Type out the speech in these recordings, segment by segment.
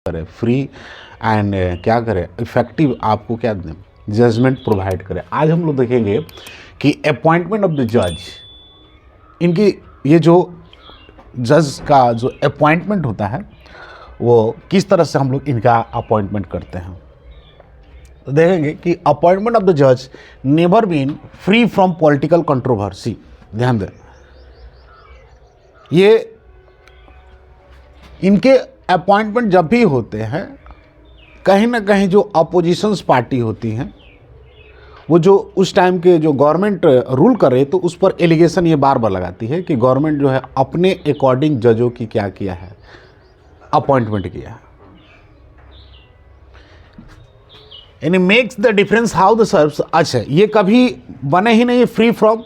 करे, free and क्या करे, इफेक्टिव आपको क्या दें, जजमेंट प्रोवाइड करे। आज हम लोग देखेंगे कि अपॉइंटमेंट ऑफ द जज, इनकी ये जो जज का जो अपॉइंटमेंट होता है वो किस तरह से हम लोग इनका अपॉइंटमेंट करते हैं। तो देखेंगे कि अपॉइंटमेंट ऑफ द जज never been free from political controversy. ध्यान दें, ये इनके अपॉइंटमेंट जब भी होते हैं, कहीं ना कहीं जो अपोजिशंस पार्टी होती हैं, वो जो उस टाइम के जो गवर्नमेंट रूल कर रहे, तो उस पर एलिगेशन ये बार बार लगाती है कि गवर्नमेंट जो है अपने अकॉर्डिंग जजों की क्या किया है, अपॉइंटमेंट किया है। यानी makes the difference how the serves. अच्छा, ये कभी बने ही नहीं फ्री फ्रॉम,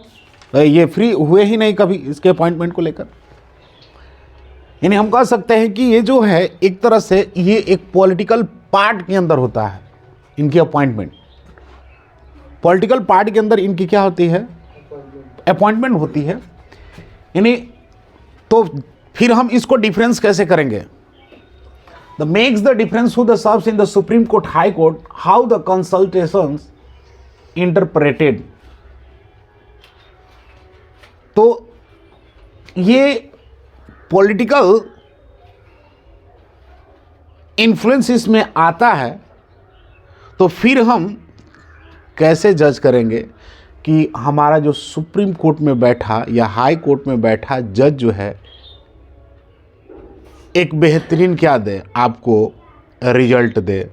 ये फ्री हुए ही नहीं कभी इसके अपॉइंटमेंट को लेकर। यानी हम कह सकते हैं कि ये जो है एक तरह से ये एक पॉलिटिकल पार्ट के अंदर होता है इनकी अपॉइंटमेंट। पॉलिटिकल पार्ट के अंदर इनकी क्या होती है, अपॉइंटमेंट होती है। यानी तो फिर हम इसको डिफरेंस कैसे करेंगे? The makes the difference who the serves in the Supreme Court, high court, how the consultations interpreted. तो ये पॉलिटिकल इन्फ्लुएंस इसमें आता है, तो फिर हम कैसे जज करेंगे कि हमारा जो सुप्रीम कोर्ट में बैठा या हाई कोर्ट में बैठा जज जो है एक बेहतरीन क्या दे, आपको रिजल्ट दे,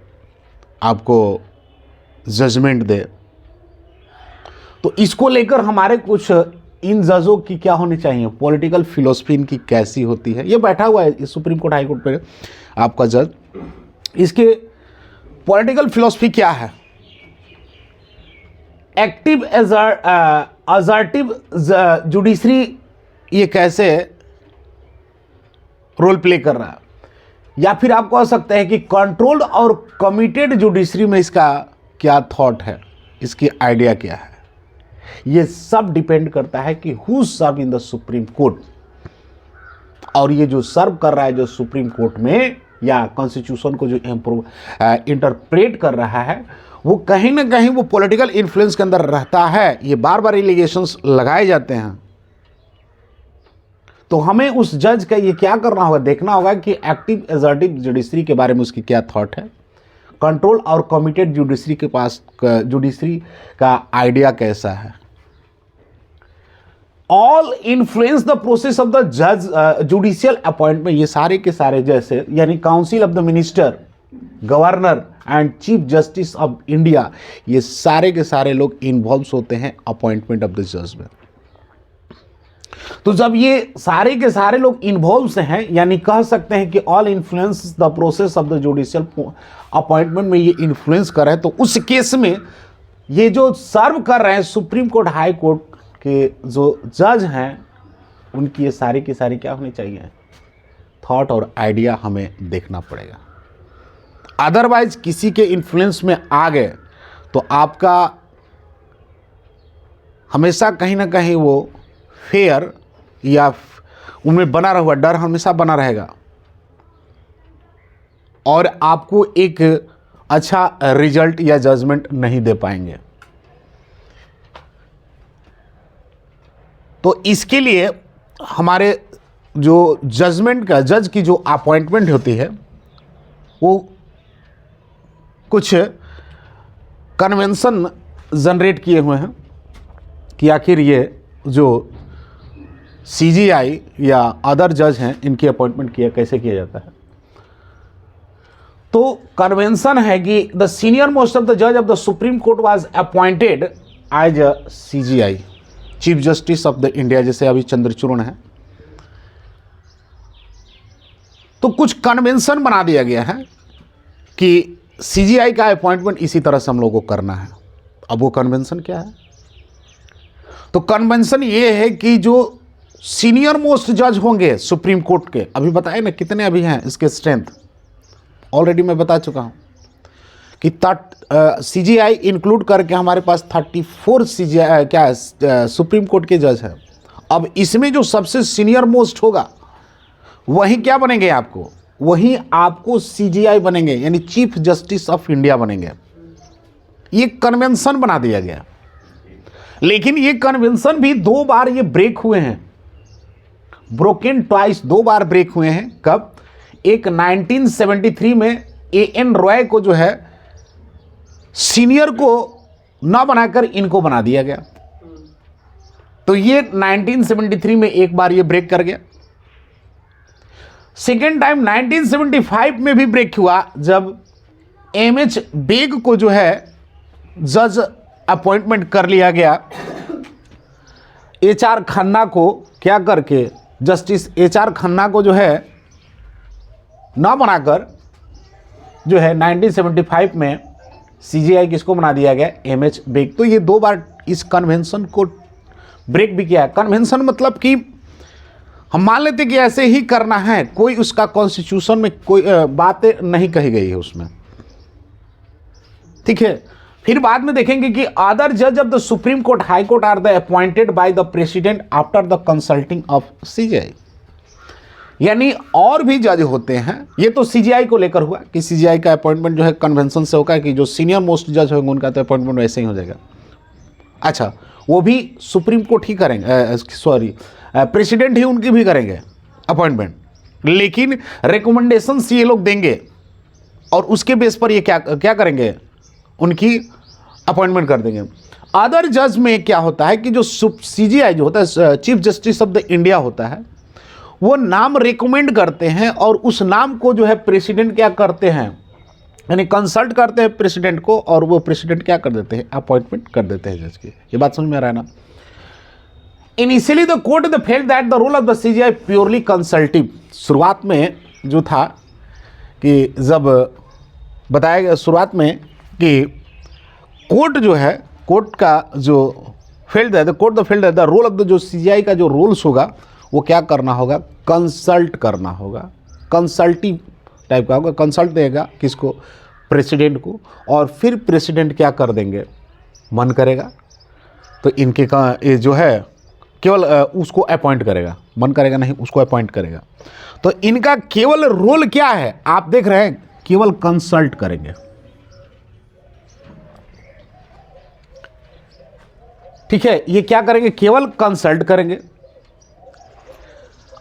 आपको जजमेंट दे। तो इसको लेकर हमारे कुछ इन जजों की क्या होनी चाहिए, पॉलिटिकल फिलोसफी इनकी कैसी होती है। ये बैठा हुआ है इस सुप्रीम कोर्ट हाई कोर्ट पे आपका जज, इसके पॉलिटिकल फिलोसफी क्या है, एक्टिव असर्टिव जुडिशरी ये कैसे रोल प्ले कर रहा है, या फिर आप कह सकते हैं कि कंट्रोल्ड और कमिटेड जुडिशरी में इसका क्या थॉट है, इसकी आइडिया क्या है। ये सब डिपेंड करता है कि who serve in the Supreme Court, और ये जो सर्व कर रहा है जो सुप्रीम कोर्ट में या कॉन्स्टिट्यूशन को जो इंटरप्रेट कर रहा है, वो कहीं ना कहीं वो पॉलिटिकल इन्फ्लुएंस के अंदर रहता है। ये बार बार एलिगेशंस लगाए जाते हैं। तो हमें उस जज का ये क्या करना होगा, देखना होगा कि एक्टिव असर्टिव जुडिशरी के बारे में उसकी क्या थॉट है, कंट्रोल और कमिटेड जुडिशरी के पास जुडिशरी का आइडिया कैसा है। All influence the process of the जज जुडिशियल अपॉइंटमेंट। ये सारे के सारे जैसे यानी council of the minister, governor and chief justice of India, ये सारे के सारे लोग इन्वॉल्व होते हैं अपॉइंटमेंट ऑफ द जज में। तो जब ये सारे के सारे लोग इन्वॉल्व हैं, यानी कह सकते हैं कि all influence the process of the judicial appointment में ये इन्फ्लुएंस कर रहे हैं, तो उस केस में ये जो सर्व कर रहे हैं सुप्रीम कोर्ट हाई कोर्ट के जो जज हैं, उनकी ये सारी की सारी क्या होनी चाहिए, थॉट और आइडिया हमें देखना पड़ेगा। अदरवाइज किसी के इन्फ्लुएंस में आ गए तो आपका हमेशा कहीं ना कहीं वो फेयर या उनमें बना रहा डर हमेशा बना रहेगा, और आपको एक अच्छा रिजल्ट या जजमेंट नहीं दे पाएंगे। तो इसके लिए हमारे जो जजमेंट का जज की जो अपॉइंटमेंट होती है, वो कुछ कन्वेंशन जनरेट किए हुए हैं कि आखिर ये जो सीजीआई या अदर जज हैं, इनकी अपॉइंटमेंट कैसे किया जाता है। तो कन्वेंशन है कि the senior most of the जज of the Supreme Court was appointed as a CJI, chief justice of the India, जैसे अभी चंद्रचूड़ है। तो कुछ कन्वेंशन बना दिया गया है कि सीजीआई का अपॉइंटमेंट इसी तरह से हम लोगों को करना है। अब वो कन्वेंशन क्या है? तो कन्वेंशन ये है कि जो सीनियर मोस्ट जज होंगे सुप्रीम कोर्ट के, अभी बताए ना कितने अभी हैं इसके स्ट्रेंथ, ऑलरेडी मैं बता चुका हूं कि सीजीआई इंक्लूड करके हमारे पास 34 सीजीआई क्या सुप्रीम कोर्ट के जज हैं। अब इसमें जो सबसे सीनियर मोस्ट होगा वही क्या बनेंगे आपको, वही आपको सीजीआई बनेंगे, यानी चीफ जस्टिस ऑफ इंडिया बनेंगे। ये कन्वेंशन बना दिया गया, लेकिन ये कन्वेंशन भी 2 बार ये ब्रेक हुए हैं, ब्रोकन ट्वाइस, 2 बार ब्रेक हुए हैं। कब? एक 1973 में एएन रॉय को जो है सीनियर को ना बनाकर इनको बना दिया गया, तो ये 1973 में एक बार ये ब्रेक कर गया। सेकेंड टाइम 1975 में भी ब्रेक हुआ, जब एमएच बेग को जो है जज अपॉइंटमेंट कर लिया गया, एचआर खन्ना को क्या करके, जस्टिस एचआर खन्ना को जो है ना बनाकर जो है 1975 में सीजीआई किसको बना दिया गया? एमएच बेग। तो ये 2 बार इस कन्वेंशन को ब्रेक भी किया है। कन्वेंशन मतलब कि हम मान लेते कि ऐसे ही करना है, कोई उसका कॉन्स्टिट्यूशन में कोई बातें नहीं कही गई है उसमें, ठीक है। फिर बाद में देखेंगे कि अदर जज of the Supreme Court, high court are the appointed by the president after the consulting of CJI, यानी और भी जज होते हैं। ये तो सीजीआई को लेकर हुआ कि सीजीआई का अपॉइंटमेंट जो है कन्वेंशन से होगा कि जो सीनियर मोस्ट जज होंगे उनका तो अपॉइंटमेंट वैसे ही हो जाएगा। अच्छा, वो भी सुप्रीम कोर्ट ही करेंगे, सॉरी प्रेसिडेंट ही उनकी भी करेंगे अपॉइंटमेंट, लेकिन रिकमेंडेशन ये लोग देंगे और उसके बेस पर ये क्या करेंगे, उनकी अपॉइंटमेंट कर देंगे। अदर जज में क्या होता है कि जो सीजीआई जो होता है, chief justice of the India होता है, वो नाम रिकमेंड करते हैं और उस नाम को जो है प्रेसिडेंट क्या करते हैं, यानी कंसल्ट करते हैं प्रेसिडेंट को, और वो प्रेसिडेंट क्या कर देते हैं, अपॉइंटमेंट कर देते हैं जज की। ये बात समझ में आ रहा है ना। Initially the court the felt that the role of the CJI purely consultative. शुरुआत में जो था कि जब बताया गया शुरुआत में कि कोर्ट जो है, कोर्ट का जो फेल्ट है, the court the felt the role of the, जो सीजीआई का जो रोल्स होगा वो क्या करना होगा, कंसल्ट करना होगा, कंसल्टिव टाइप का होगा। कंसल्ट देगा किसको, प्रेसिडेंट को, और फिर प्रेसिडेंट क्या कर देंगे, मन करेगा तो इनके का ये जो है केवल उसको अपॉइंट करेगा, मन करेगा नहीं उसको अपॉइंट करेगा। तो इनका केवल रोल क्या है, आप देख रहे हैं, केवल कंसल्ट करेंगे, ठीक है। ये क्या करेंगे, केवल कंसल्ट करेंगे।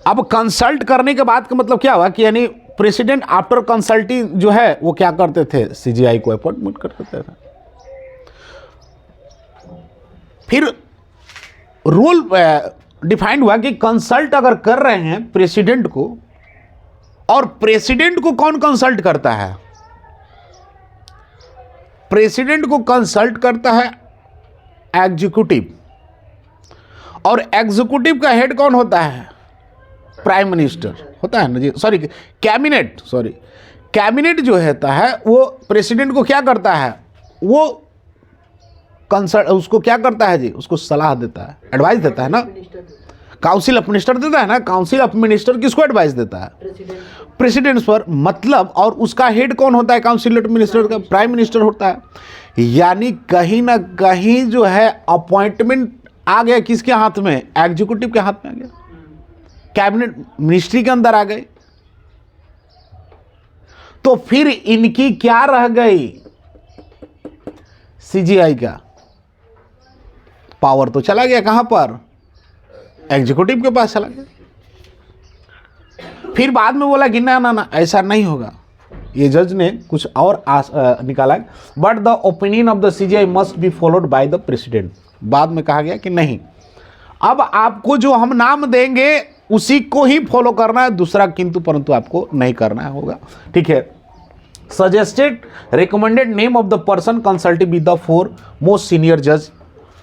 अब कंसल्ट करने के बाद का मतलब क्या हुआ कि यानी प्रेसिडेंट आफ्टर कंसल्टिंग जो है वो क्या करते थे, सीजीआई को अपॉइंटमेंट कर देते थे। फिर रूल डिफाइंड हुआ कि कंसल्ट अगर कर रहे हैं प्रेसिडेंट को, और प्रेसिडेंट को कौन कंसल्ट करता है, प्रेसिडेंट को कंसल्ट करता है एग्जीक्यूटिव, और एग्जीक्यूटिव का हेड कौन होता है, प्राइम मिनिस्टर होता है ना जी, सॉरी कैबिनेट, सॉरी कैबिनेट जो होता है वो प्रेसिडेंट को क्या करता है, वो कंसल्ट उसको क्या करता है जी, उसको सलाह देता है, एडवाइस देता है ना, काउंसिल ऑफ मिनिस्टर देता है ना, काउंसिल ऑफ मिनिस्टर किसको एडवाइस देता है, प्रेसिडेंट पर, मतलब, और उसका हेड कौन होता है काउंसिल ऑफ मिनिस्टर का, प्राइम मिनिस्टर होता है। यानी कहीं ना कहीं जो है अपॉइंटमेंट आ गया किसके हाथ में, एग्जीक्यूटिव के हाथ में आ गया, कैबिनेट मिनिस्ट्री के अंदर आ गए। तो फिर इनकी क्या रह गई, सीजीआई का पावर तो चला गया कहां पर, एग्जीक्यूटिव के पास चला गया। फिर बाद में बोला कि ना ना ना ऐसा नहीं होगा, ये जज ने कुछ और निकाला, but the opinion of the CGI must be followed by the president. बाद में कहा गया कि नहीं, अब आपको जो हम नाम देंगे उसी को ही फॉलो करना है, दूसरा किंतु परंतु आपको नहीं करना होगा, ठीक है। Suggested recommended name of the person consulted with the 4 most senior जज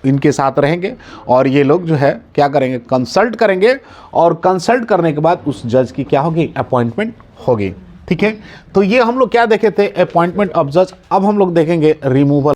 इनके साथ रहेंगे, और ये लोग जो है क्या करेंगे, कंसल्ट करेंगे, और कंसल्ट करने के बाद उस जज की क्या होगी, अपॉइंटमेंट होगी, ठीक है। तो ये हम लोग क्या देखे थे, अपॉइंटमेंट ऑफ जज। अब हम लोग देखेंगे रिमूवल